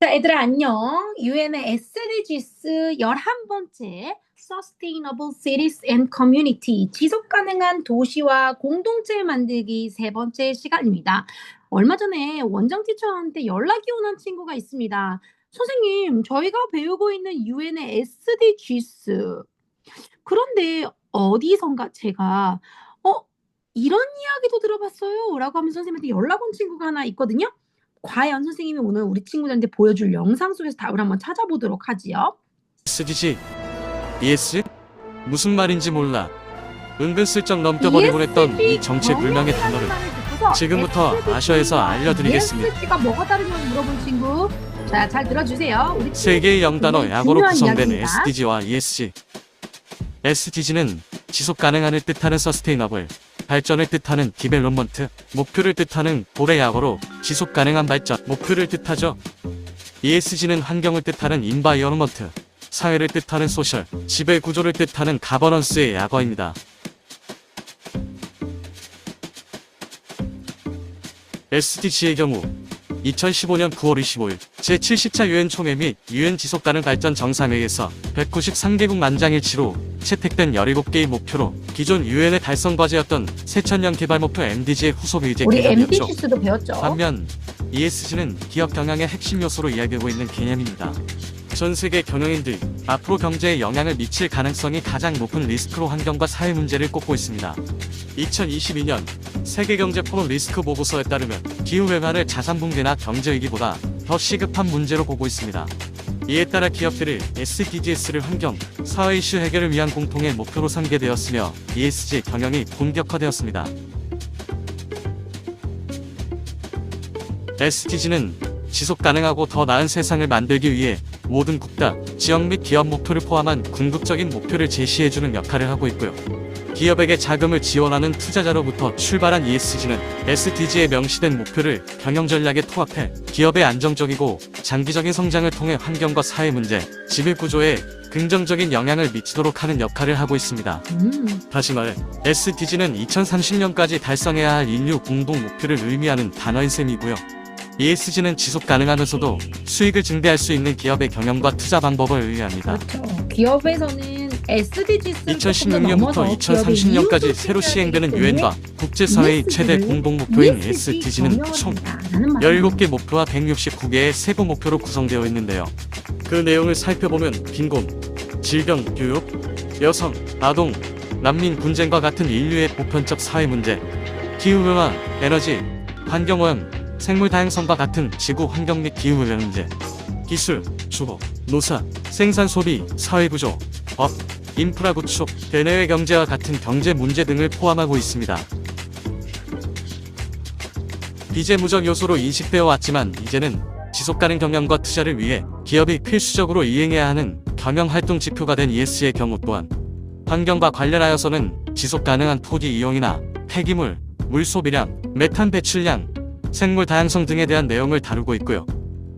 자, 얘들아, 안녕. 유엔의 SDGs 11번째 Sustainable Cities and Community 지속 가능한 도시와 공동체 만들기 세 번째 시간입니다. 얼마 전에 원장 티처한테 연락이 온 한 친구가 있습니다. 선생님, 저희가 배우고 있는 유엔의 SDGs. 그런데 어디선가 제가 이런 이야기도 들어봤어요. 라고 하면서 선생님한테 연락 온 친구가 하나 있거든요. 과연 선생님이 오늘 우리 친구들한테 보여줄 영상 속에서 답을 한번 찾아보도록 하지요. SDG, ES? 무슨 말인지 몰라. 은근슬쩍 넘겨버리곤 했던 이 정체불명의 단어를 지금부터 아셔에서 알려드리겠습니다. ESG가 뭐가 다르냐고 물어본 친구. 자, 잘 들어주세요. 우리 세 개의 영단어 야구로 중요한 구성된 이야기입니다. SDG와 ESG. SDG는 지속가능한을 뜻하는 서스테이너블, 발전을 뜻하는 디벨롭먼트, 목표를 뜻하는 고래 약어로 지속가능한 발전, 목표를 뜻하죠. ESG는 환경을 뜻하는 인바이어먼트, 사회를 뜻하는 소셜, 지배 구조를 뜻하는 가버넌스의 약어입니다. SDG의 경우 2015년 9월 25일 제70차 유엔 총회 및 유엔 지속가능 발전 정상회의에서 193개국 만장일치로 채택된 17개의 목표로 기존 유엔의 달성 과제였던 새천년 개발 목표 MDG의 후속 의제 우리 개념이었죠. MDGs도 배웠죠. 반면 ESG는 기업 경영의 핵심 요소로 이야기하고 있는 개념입니다. 전 세계 경영인들이 앞으로 경제에 영향을 미칠 가능성이 가장 높은 리스크로 환경과 사회 문제를 꼽고 있습니다. 2022년 세계경제포럼 리스크 보고서에 따르면 기후변화를 자산 붕괴나 경제위기보다 더 시급한 문제로 보고 있습니다. 이에 따라 기업들을 SDGs를 환경, 사회 이슈 해결을 위한 공통의 목표로 설계되었으며 ESG 경영이 본격화되었습니다. SDG는 지속가능하고 더 나은 세상을 만들기 위해 모든 국가, 지역 및 기업 목표를 포함한 궁극적인 목표를 제시해주는 역할을 하고 있고요. 기업에게 자금을 지원하는 투자자로부터 출발한 ESG는 SDG에 명시된 목표를 경영 전략에 통합해 기업의 안정적이고 장기적인 성장을 통해 환경과 사회 문제, 지배 구조에 긍정적인 영향을 미치도록 하는 역할을 하고 있습니다. 다시 말해 SDG는 2030년까지 달성해야 할 인류 공동 목표를 의미하는 단어인 셈이고요. ESG는 지속 가능하면서도 수익을 증대할 수 있는 기업의 경영과 투자 방법을 의미합니다. 그렇죠. 기업에서는 SDGs를 2016년부터 2030년까지 새로 시행되는 유엔과 국제사회의 최대 공동 목표인 SDG는 총 17개 목표와 169개의 세부 목표로 구성되어 있는데요. 그 내용을 살펴보면 빈곤, 질병, 교육, 여성, 아동, 난민, 분쟁과 같은 인류의 보편적 사회 문제, 기후변화, 에너지, 환경오염, 생물 다양성과 같은 지구 환경 및 기후 관련 문제, 기술, 주거, 노사, 생산 소비, 사회구조, 법, 인프라 구축, 대내외 경제와 같은 경제 문제 등을 포함하고 있습니다. 비재무적 요소로 인식되어 왔지만 이제는 지속가능 경영과 투자를 위해 기업이 필수적으로 이행해야 하는 경영활동 지표가 된 ESG의 경우 또한 환경과 관련하여서는 지속가능한 토지 이용이나 폐기물, 물 소비량, 메탄 배출량, 생물 다양성 등에 대한 내용을 다루고 있고요.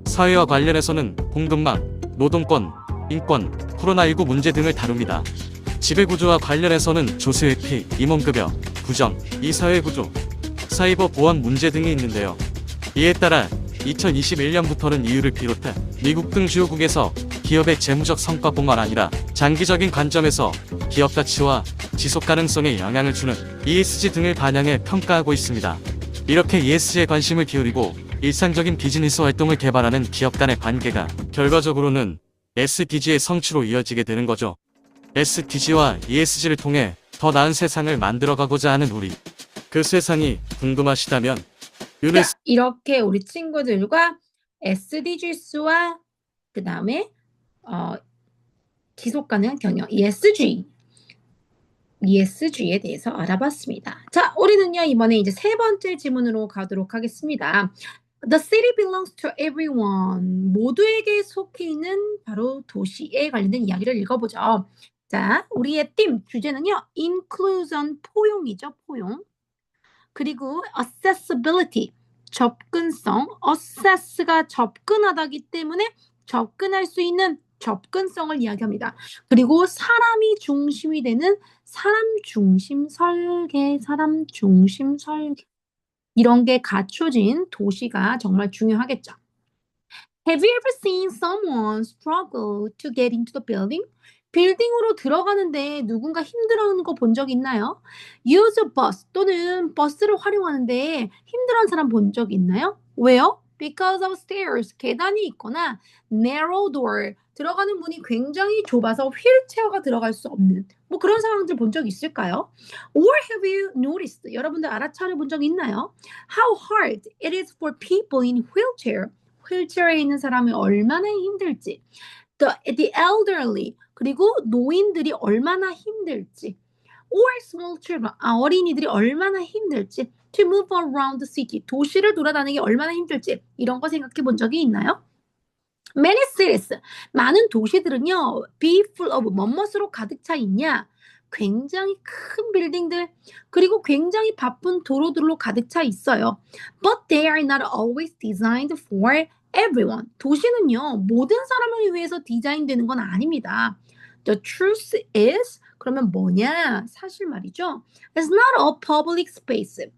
사회와 관련해서는 공급망, 노동권, 인권, 코로나19 문제 등을 다룹니다. 지배구조와 관련해서는 조세회피, 임원급여, 구정, 이사회구조, 사이버 보안 문제 등이 있는데요. 이에 따라 2021년부터는 EU를 비롯해 미국 등 주요국에서 기업의 재무적 성과뿐만 아니라 장기적인 관점에서 기업 가치와 지속 가능성에 영향을 주는 ESG 등을 반영해 평가하고 있습니다. 이렇게 ESG에 관심을 기울이고 일상적인 비즈니스 활동을 개발하는 기업 간의 관계가 결과적으로는 SDG의 성취로 이어지게 되는 거죠. SDG와 ESG를 통해 더 나은 세상을 만들어가고자 하는 우리. 그 세상이 궁금하시다면 자, 이렇게 우리 친구들과 SDGs와 그 다음에 지속가능한 경영 ESG에 대해서 알아봤습니다. 자, 우리는요 이번에 이제 세 번째 질문으로 가도록 하겠습니다. The city belongs to everyone. 모두에게 속해 있는 바로 도시에 관련된 이야기를 읽어보죠. 자, 우리의 주제는요 inclusion, 포용이죠, 포용. 그리고 accessibility, 접근성. assess가 접근하다기 때문에 접근할 수 있는 접근성을 이야기합니다. 그리고 사람이 중심이 되는 사람 중심 설계. 이런 게 갖춰진 도시가 정말 중요하겠죠. Have you ever seen someone struggle to get into the building? 빌딩으로 들어가는데 누군가 힘들어하는 거 본 적 있나요? Use a bus 또는 버스를 활용하는데 힘들어하는 사람 본 적 있나요? 왜요? Because of stairs, 계단이 있거나 narrow door, 들어가는 문이 굉장히 좁아서 휠체어가 들어갈 수 없는 뭐 그런 상황들 본 적 있을까요? Or have you noticed, 여러분들 알아차려 본 적 있나요? How hard it is for people in wheelchair, 휠체어에 있는 사람이 얼마나 힘들지. The elderly, 그리고 노인들이 얼마나 힘들지. Or small children, 어린이들이 얼마나 힘들지. To move around the city, 도시를 돌아다니기 얼마나 힘들지. 이런 거 생각해 본 적이 있나요? Many cities, 많은 도시들은요, be full of 뭐뭇으로 가득 차 있냐? 굉장히 큰 빌딩들, 그리고 굉장히 바쁜 도로들로 가득 차 있어요. But they are not always designed for everyone. 도시는요, 모든 사람을 위해서 디자인되는 건 아닙니다. The truth is, 그러면 뭐냐? 사실 말이죠. It's not a public space.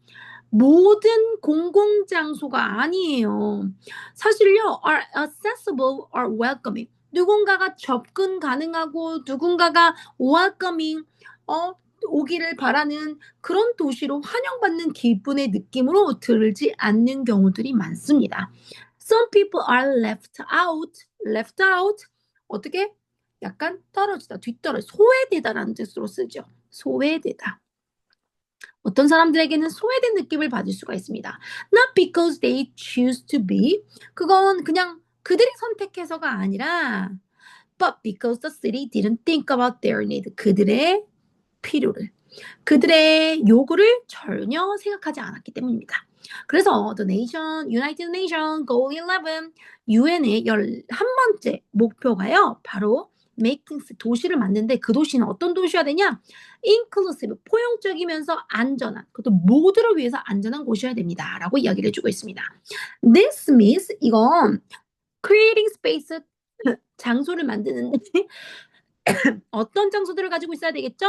모든 공공장소가 아니에요. 사실요, are accessible or welcoming. 누군가가 접근 가능하고 누군가가 welcoming, 오기를 바라는 그런 도시로 환영받는 기분의 느낌으로 들지 않는 경우들이 많습니다. Some people are left out. left out. 어떻게? 약간 떨어지다, 뒤떨어져, 소외되다라는 뜻으로 쓰죠. 소외되다. 어떤 사람들에게는 소외된 느낌을 받을 수가 있습니다. Not because they choose to be. 그건 그냥 그들이 선택해서가 아니라 but because the city didn't think about their need. 그들의 필요를, 그들의 요구를 전혀 생각하지 않았기 때문입니다. 그래서 The Nation, United Nations Goal 11, UN의 11번째 목표가요. 바로 making 도시를 만드는데 그 도시는 어떤 도시여야 되냐? inclusive, 포용적이면서 안전한, 그것도 모두를 위해서 안전한 곳이어야 됩니다. 라고 이야기를 해주고 있습니다. This means 이건 creating space, 장소를 만드는데 어떤 장소들을 가지고 있어야 되겠죠?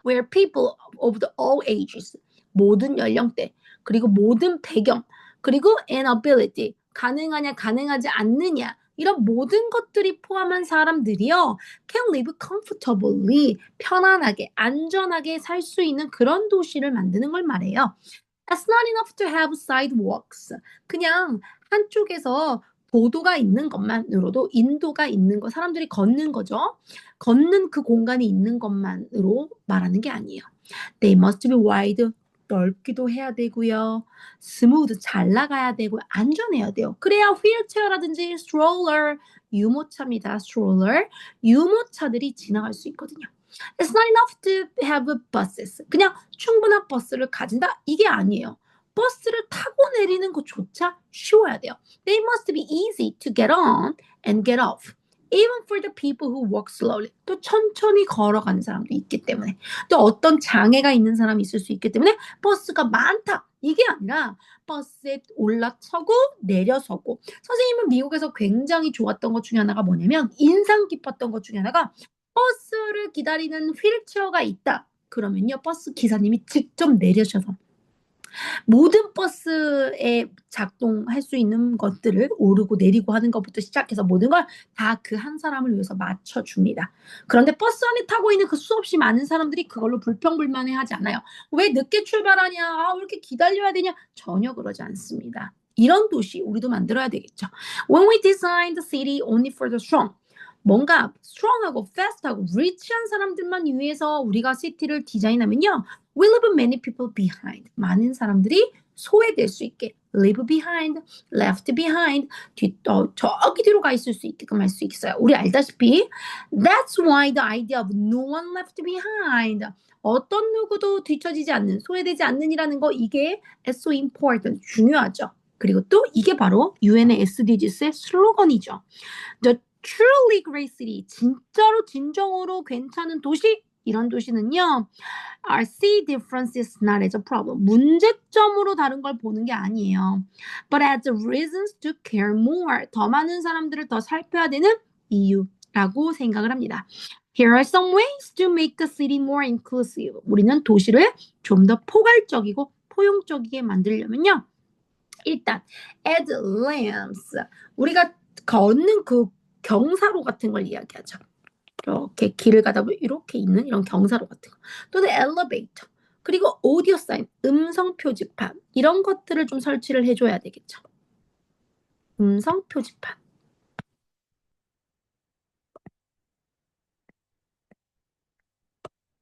Where people of the all ages, 모든 연령대, 그리고 모든 배경, 그리고 an ability, 가능하냐 가능하지 않느냐, 이런 모든 것들이 포함한 사람들이요, can live comfortably, 편안하게 안전하게 살 수 있는 그런 도시를 만드는 걸 말해요. It's not enough to have sidewalks. 그냥 한쪽에서 보도가 있는 것만으로도, 인도가 있는 거, 사람들이 걷는 거죠. 걷는 그 공간이 있는 것만으로 말하는 게 아니에요. They must be wide, 넓기도 해야 되고요. 스무드, 잘 나가야 되고 안전해야 돼요. 그래야 휠체어라든지 stroller, 유모차입니다. stroller, 유모차들이 지나갈 수 있거든요. It's not enough to have buses. 그냥 충분한 버스를 가진다? 이게 아니에요. 버스를 타고 내리는 것조차 쉬워야 돼요. They must be easy to get on and get off. Even for the people who walk slowly. 또 천천히 걸어가는 사람도 있기 때문에, 또 어떤 장애가 있는 사람이 있을 수 있기 때문에 버스가 많다, 이게 아니라 버스에 올라서고 내려서고. 선생님은 미국에서 굉장히 좋았던 것 중에 하나가 뭐냐면, 인상 깊었던 것 중에 하나가, 버스를 기다리는 휠체어가 있다 그러면요, 버스 기사님이 직접 내려셔서 모든 버스에 작동할 수 있는 것들을 오르고 내리고 하는 것부터 시작해서 모든 걸 다 그 한 사람을 위해서 맞춰줍니다. 그런데 버스 안에 타고 있는 그 수없이 많은 사람들이 그걸로 불평불만해하지 않아요. 왜 늦게 출발하냐, 아, 왜 이렇게 기다려야 되냐, 전혀 그러지 않습니다. 이런 도시 우리도 만들어야 되겠죠. When we design the city only for the strong, 뭔가 strong하고 fast하고 rich한 사람들만 위해서 우리가 시티를 디자인하면요, will leave many people behind. 많은 사람들이 소외될 수 있게, leave behind, left behind, 저기 뒤로 가 있을 수 있게끔 할 수 있어요. 우리 알다시피 that's why the idea of no one left behind, 어떤 누구도 뒤처지지 않는, 소외되지 않는이라는 거, 이게 so important, 중요하죠. 그리고 또 이게 바로 UN의 SDGs의 슬로건이죠. The truly great city, 진짜로 진정으로 괜찮은 도시, 이런 도시는요, our see differences not as a problem, 문제점으로 다른 걸 보는 게 아니에요. But as reasons to care more, 더 많은 사람들을 더 살펴야 되는 이유라고 생각을 합니다. Here are some ways to make the city more inclusive. 우리는 도시를 좀 더 포괄적이고 포용적이게 만들려면요, 일단 as lambs 우리가 걷는 그 경사로 같은 걸 이야기하죠. 이렇게 길을 가다 보면 이렇게 있는 이런 경사로 같은 거 또는 엘리베이터 그리고 오디오 사인 음성 표지판 이런 것들을 좀 설치를 해줘야 되겠죠. 음성 표지판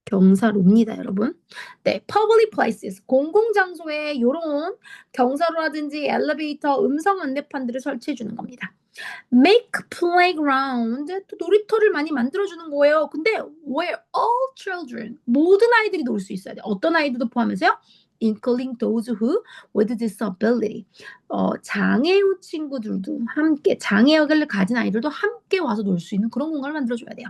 경사로입니다, 여러분. 네, public places 공공장소에 이런 경사로라든지 엘리베이터 음성 안내판들을 설치해 주는 겁니다. make playground 또 놀이터를 많이 만들어주는 거예요. 근데 where all children 모든 아이들이 놀 수 있어야 돼. 어떤 아이들도 포함해서요. including those who with disability 장애우 친구들도 함께 장애역을 가진 아이들도 함께 와서 놀 수 있는 그런 공간을 만들어줘야 돼요.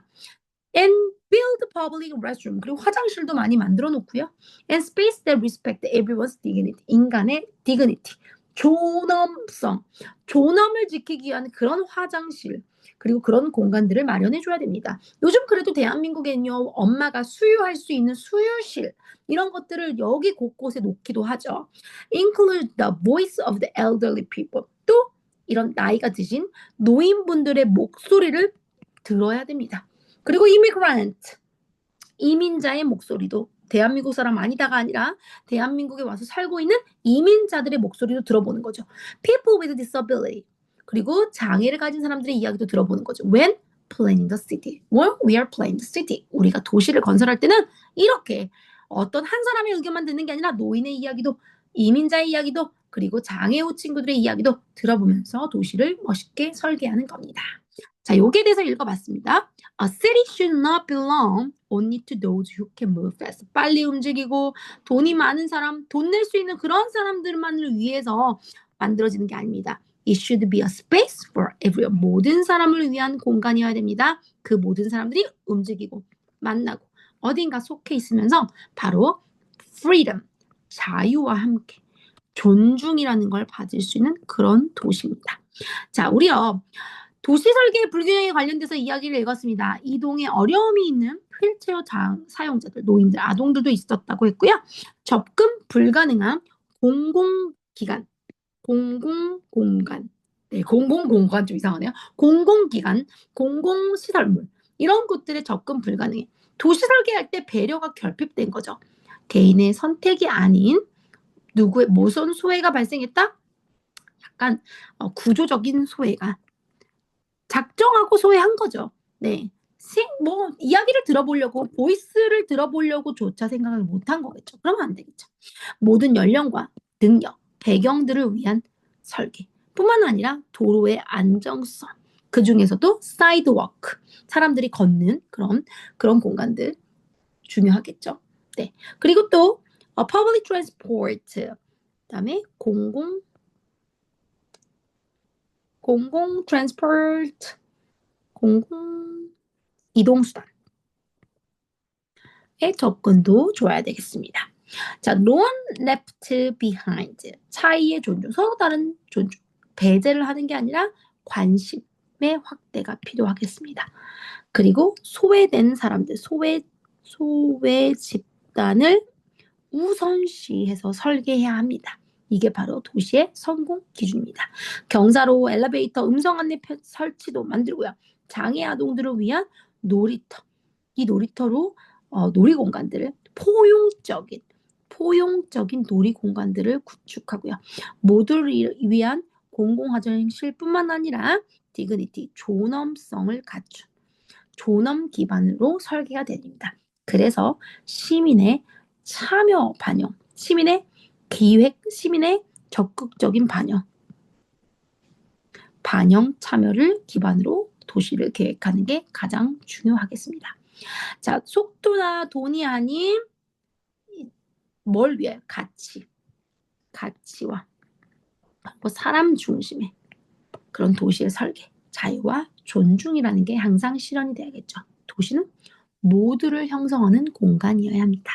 and build public restroom 그리고 화장실도 많이 만들어 놓고요. and space that respect everyone's dignity 인간의 dignity 존엄성 존엄을 지키기 위한 그런 화장실 그리고 그런 공간들을 마련해 줘야 됩니다. 요즘 그래도 대한민국에는요 엄마가 수유할 수 있는 수유실 이런 것들을 여기 곳곳에 놓기도 하죠. include the voice of the elderly people 또 이런 나이가 드신 노인분들의 목소리를 들어야 됩니다. 그리고 immigrant 이민자의 목소리도 대한민국 사람 아니다가 아니라 대한민국에 와서 살고 있는 이민자들의 목소리도 들어보는 거죠. People with disability 그리고 장애를 가진 사람들의 이야기도 들어보는 거죠. When planning the city, when we are planning the city, 우리가 도시를 건설할 때는 이렇게 어떤 한 사람의 의견만 듣는 게 아니라 노인의 이야기도 이민자의 이야기도 그리고 장애우 친구들의 이야기도 들어보면서 도시를 멋있게 설계하는 겁니다. 자, 여기에 대해서 읽어봤습니다. A city should not belong only to those who can move fast. 빨리 움직이고 돈이 많은 사람, 돈 낼 수 있는 그런 사람들만을 위해서 만들어지는 게 아닙니다. It should be a space for everyone. 모든 사람을 위한 공간이어야 됩니다. 그 모든 사람들이 움직이고 만나고 어딘가 속해 있으면서 바로 freedom, 자유와 함께 존중이라는 걸 받을 수 있는 그런 도시입니다. 자, 우리요. 도시 설계 불균형에 관련돼서 이야기를 읽었습니다. 이동에 어려움이 있는 휠체어 사용자들, 노인들, 아동들도 있었다고 했고요. 접근 불가능한 공공기관, 공공공간, 네, 공공공간 좀 이상하네요. 공공기관, 공공시설물 이런 곳들에 접근 불가능해. 도시 설계할 때 배려가 결핍된 거죠. 개인의 선택이 아닌 누구의 모선 소외가 발생했다? 약간 구조적인 소외가 작정하고 소외한 거죠. 네. 뭐 이야기를 들어보려고 보이스를 들어보려고조차 생각을 못한 거겠죠. 그러면 안 되겠죠. 모든 연령과 능력, 배경들을 위한 설계 뿐만 아니라 도로의 안정성 그 중에서도 사이드워크 사람들이 걷는 그런 공간들 중요하겠죠. 네. 그리고 또 public transport 그다음에 공공 트랜스포트 공공 이동수단의 접근도 줘야 되겠습니다. 자, no one left behind. 차이의 존중, 서로 다른 존중. 배제를 하는 게 아니라 관심의 확대가 필요하겠습니다. 그리고 소외된 사람들, 소외 집단을 우선시해서 설계해야 합니다. 이게 바로 도시의 성공 기준입니다. 경사로 엘리베이터 음성 안내 설치도 만들고요. 장애 아동들을 위한 놀이터. 이 놀이터로 놀이공간들을 포용적인 놀이공간들을 구축하고요. 모두를 위한 공공화장실뿐만 아니라 디그니티, 존엄성을 갖춘 존엄 기반으로 설계가 됩니다. 그래서 시민의 참여 반영, 시민의 기획, 시민의 적극적인 반영 참여를 기반으로 도시를 계획하는 게 가장 중요하겠습니다. 자, 속도나 돈이 아닌 뭘 위해 가치와 사람 중심의 그런 도시의 설계, 자유와 존중이라는 게 항상 실현이 돼야겠죠. 도시는 모두를 형성하는 공간이어야 합니다.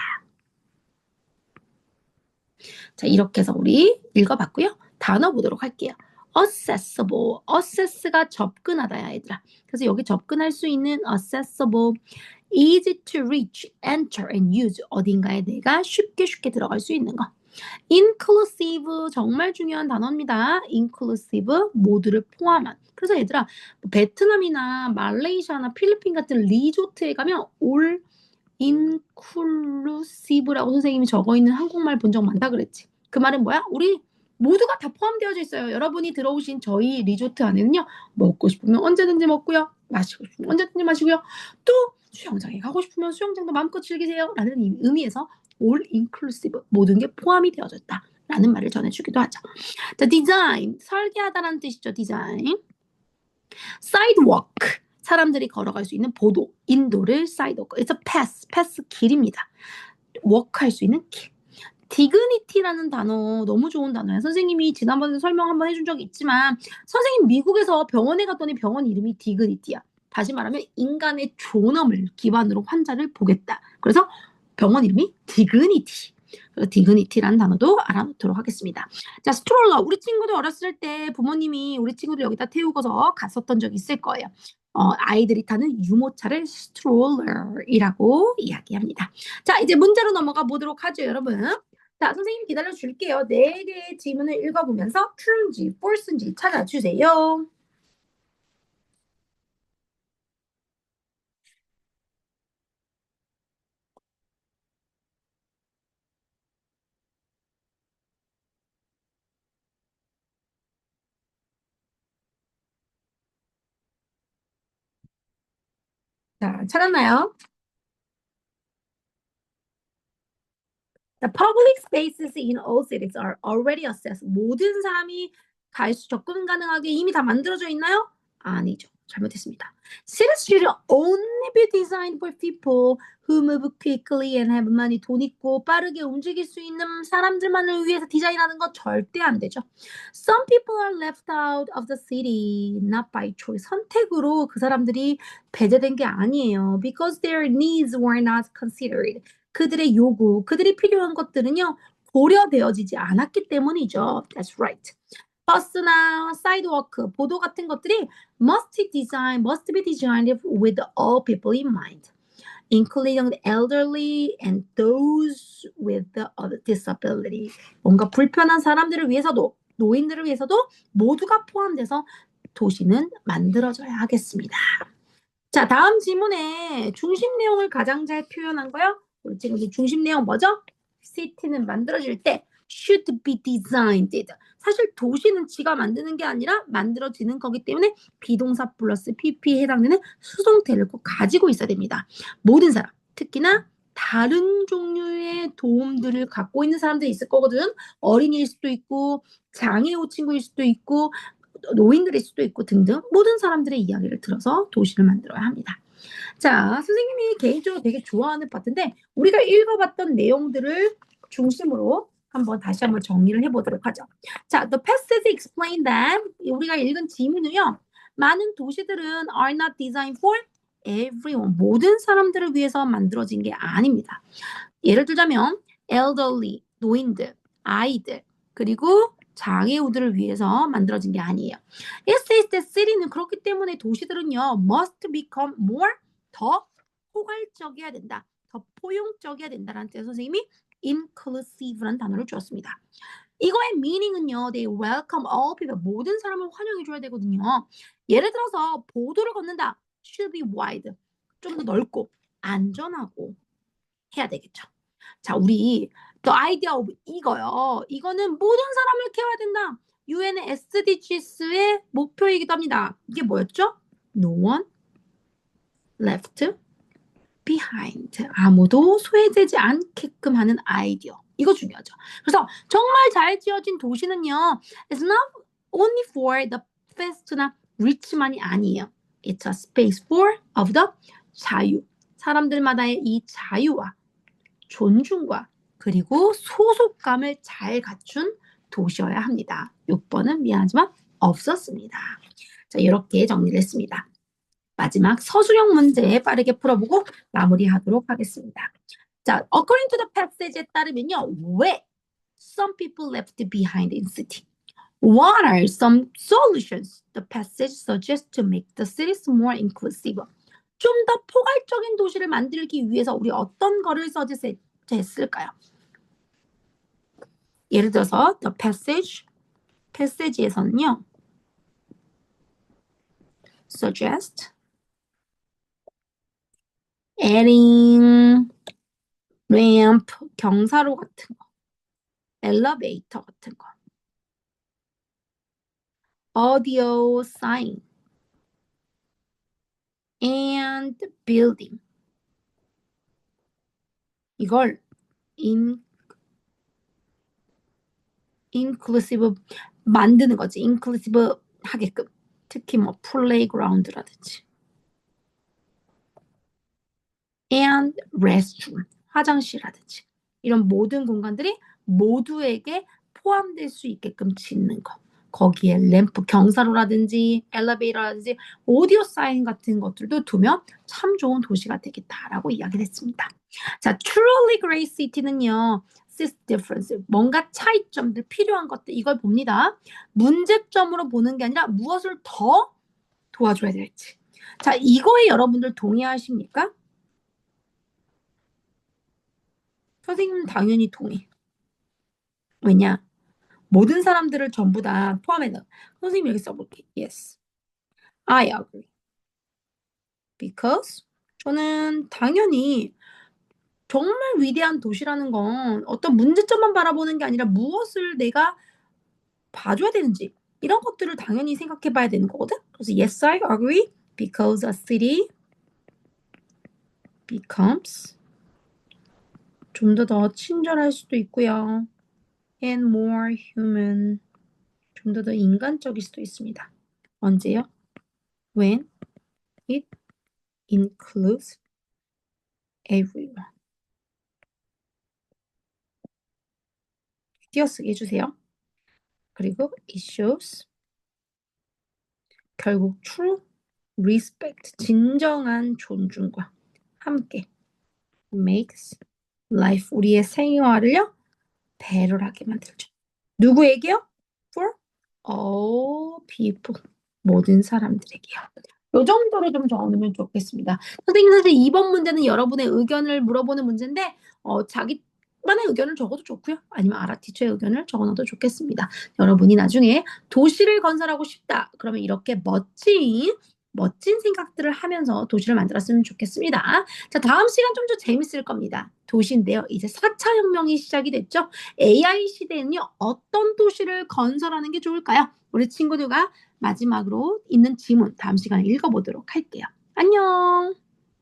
자, 이렇게 해서 우리 읽어봤고요. 단어 보도록 할게요. accessible, access가 접근하다야 얘들아. 그래서 여기 접근할 수 있는 accessible, easy to reach, enter and use 어딘가에 내가 쉽게 들어갈 수 있는 거. inclusive 정말 중요한 단어입니다. inclusive 모두를 포함한. 그래서 얘들아 베트남이나 말레이시아나 필리핀 같은 리조트에 가면 all inclusive라고 선생님이 적어 있는 한국말 본 적 많다 그랬지. 그 말은 뭐야? 우리 모두가 다 포함되어져 있어요. 여러분이 들어오신 저희 리조트 안에는요. 먹고 싶으면 언제든지 먹고요. 마시고 싶으면 언제든지 마시고요. 또 수영장에 가고 싶으면 수영장도 마음껏 즐기세요. 라는 의미에서 all inclusive 모든 게 포함이 되어졌다. 라는 말을 전해주기도 하죠. 자, 디자인 설계하다라는 뜻이죠. 디자인. sidewalk 사람들이 걸어갈 수 있는 보도, 인도를 sidewalk. It's a pass 길입니다. walk할 수 있는 길. dignity라는 단어 너무 좋은 단어예요. 선생님이 지난번에 설명 한번 해준 적이 있지만 선생님 미국에서 병원에 갔더니 병원 이름이 dignity야. 다시 말하면 인간의 존엄을 기반으로 환자를 보겠다. 그래서 병원 이름이 dignity. dignity라는 단어도 알아놓도록 하겠습니다. 자, 스트롤러. 우리 친구들 어렸을 때 부모님이 우리 친구들 여기다 태우고서 갔었던 적 있을 거예요. 아이들이 타는 유모차를 스트롤러이라고 이야기합니다. 자, 이제 문제로 넘어가 보도록 하죠, 여러분. 자, 선생님 기다려 줄게요. 4개의 지문을 읽어보면서 true인지 false인지 찾아주세요. 자, 찾았나요? The public spaces in all cities are already accessed. 모든 사람이 접근 가능하게 이미 다 만들어져 있나요? 아니죠. 잘못했습니다. Cities should only be designed for people who move quickly and have money. 돈 있고 빠르게 움직일 수 있는 사람들만을 위해서 디자인하는 건 절대 안 되죠. Some people are left out of the city not by choice. 선택으로 그 사람들이 배제된 게 아니에요. Because their needs were not considered. 그들의 요구, 그들이 필요한 것들은요, 고려되어지지 않았기 때문이죠. That's right. 버스나 사이드워크, 보도 같은 것들이 must be designed with all people in mind, including the elderly and those with the disability. 뭔가 불편한 사람들을 위해서도, 노인들을 위해서도 모두가 포함돼서 도시는 만들어져야 하겠습니다. 자, 다음 지문에 중심 내용을 가장 잘 표현한 거요. 우리 친구들 중심 내용 뭐죠? city는 만들어질 때 should be designed. 사실 도시는 지가 만드는 게 아니라 만들어지는 거기 때문에 비동사 플러스 pp에 해당되는 수동태를 꼭 가지고 있어야 됩니다. 모든 사람, 특히나 다른 종류의 도움들을 갖고 있는 사람들이 있을 거거든. 어린이일 수도 있고 장애우 친구일 수도 있고 노인들일 수도 있고 등등 모든 사람들의 이야기를 들어서 도시를 만들어야 합니다. 자, 선생님이 개인적으로 되게 좋아하는 파트인데 우리가 읽어봤던 내용들을 중심으로 다시 한번 정리를 해보도록 하죠. 자, the passage explained that 우리가 읽은 지문은요. 많은 도시들은 are not designed for everyone. 모든 사람들을 위해서 만들어진 게 아닙니다. 예를 들자면 elderly, 노인들, 아이들, 그리고 장애우들을 위해서 만들어진 게 아니에요. It says that city는 그렇기 때문에 도시들은요 must become more 더 포괄적이어야 된다. 더 포용적이어야 된다라는 뜻에서 선생님이 inclusive라는 단어를 주었습니다. 이거의 meaning은요, they welcome all people. 모든 사람을 환영해줘야 되거든요. 예를 들어서 보도를 걷는다. should be wide. 좀 더 넓고 안전하고 해야 되겠죠. 자, 우리 the idea of 이거요. 이거는 모든 사람을 케어해야 된다. UN의 SDGs의 목표이기도 합니다. 이게 뭐였죠? No one left behind. 아무도 소외되지 않게끔 하는 아이디어. 이거 중요하죠. 그래서 정말 잘 지어진 도시는요. It's not only for the fast나 rich만이 아니에요. It's a space for of the 자유. 사람들마다의 이 자유와 존중과 그리고 소속감을 잘 갖춘 도시여야 합니다. 6번은 미안하지만 없었습니다. 자, 이렇게 정리를 했습니다. 마지막 서술형 문제 빠르게 풀어보고 마무리하도록 하겠습니다. 자, according to the passage에 따르면요. 왜 some people left behind in city? What are some solutions the passage suggests to make the cities more inclusive? 좀 더 포괄적인 도시를 만들기 위해서 우리 어떤 거를 서제스했을까요? 예를 들어서 the passage에서는요. suggest, adding, ramp, 경사로 같은 거, elevator 같은 거, audio sign, and building. 이걸 inclusive 만드는 거지. inclusive 하게끔. 특히 뭐 playground라든지. and restroom, 화장실이라든지. 이런 모든 공간들이 모두에게 포함될 수 있게끔 짓는 거. 거기에 램프, 경사로라든지 엘리베이터라든지 오디오 사인 같은 것들도 두면 참 좋은 도시가 되겠다라고 이야기를 했습니다. 자, truly great city는요. sees difference, 뭔가 차이점들, 필요한 것들 이걸 봅니다. 문제점으로 보는 게 아니라 무엇을 더 도와줘야 될지. 자, 이거에 여러분들 동의하십니까? 선생님은 당연히 동의. 왜냐? 모든 사람들을 전부 다 포함해서. 선생님 여기 써볼게. Yes, I agree. Because 저는 당연히 정말 위대한 도시라는 건 어떤 문제점만 바라보는 게 아니라 무엇을 내가 봐줘야 되는지 이런 것들을 당연히 생각해 봐야 되는 거거든. 그래서 yes, I agree. Because a city becomes 좀 더 친절할 수도 있고요. and more human, 좀 더 인간적일 수도 있습니다. 언제요? When it includes everyone. 띄어쓰기 해주세요. 그리고 it shows 결국 true respect, 진정한 존중과 함께 makes life, 우리의 생활을요 배려하게 만들죠. 누구에게요? For all people, 모든 사람들에게요. 요 정도로 좀 적으면 좋겠습니다. 선생님 사실 이번 문제는 여러분의 의견을 물어보는 문제인데 자기만의 의견을 적어도 좋고요. 아니면 아라티처의 의견을 적어놔도 좋겠습니다. 여러분이 나중에 도시를 건설하고 싶다. 그러면 이렇게 멋진 생각들을 하면서 도시를 만들었으면 좋겠습니다. 자, 다음 시간 좀 더 재밌을 겁니다. 도시인데요. 이제 4차 혁명이 시작이 됐죠. AI 시대에는요. 어떤 도시를 건설하는 게 좋을까요? 우리 친구들과 마지막으로 있는 지문 다음 시간에 읽어보도록 할게요. 안녕.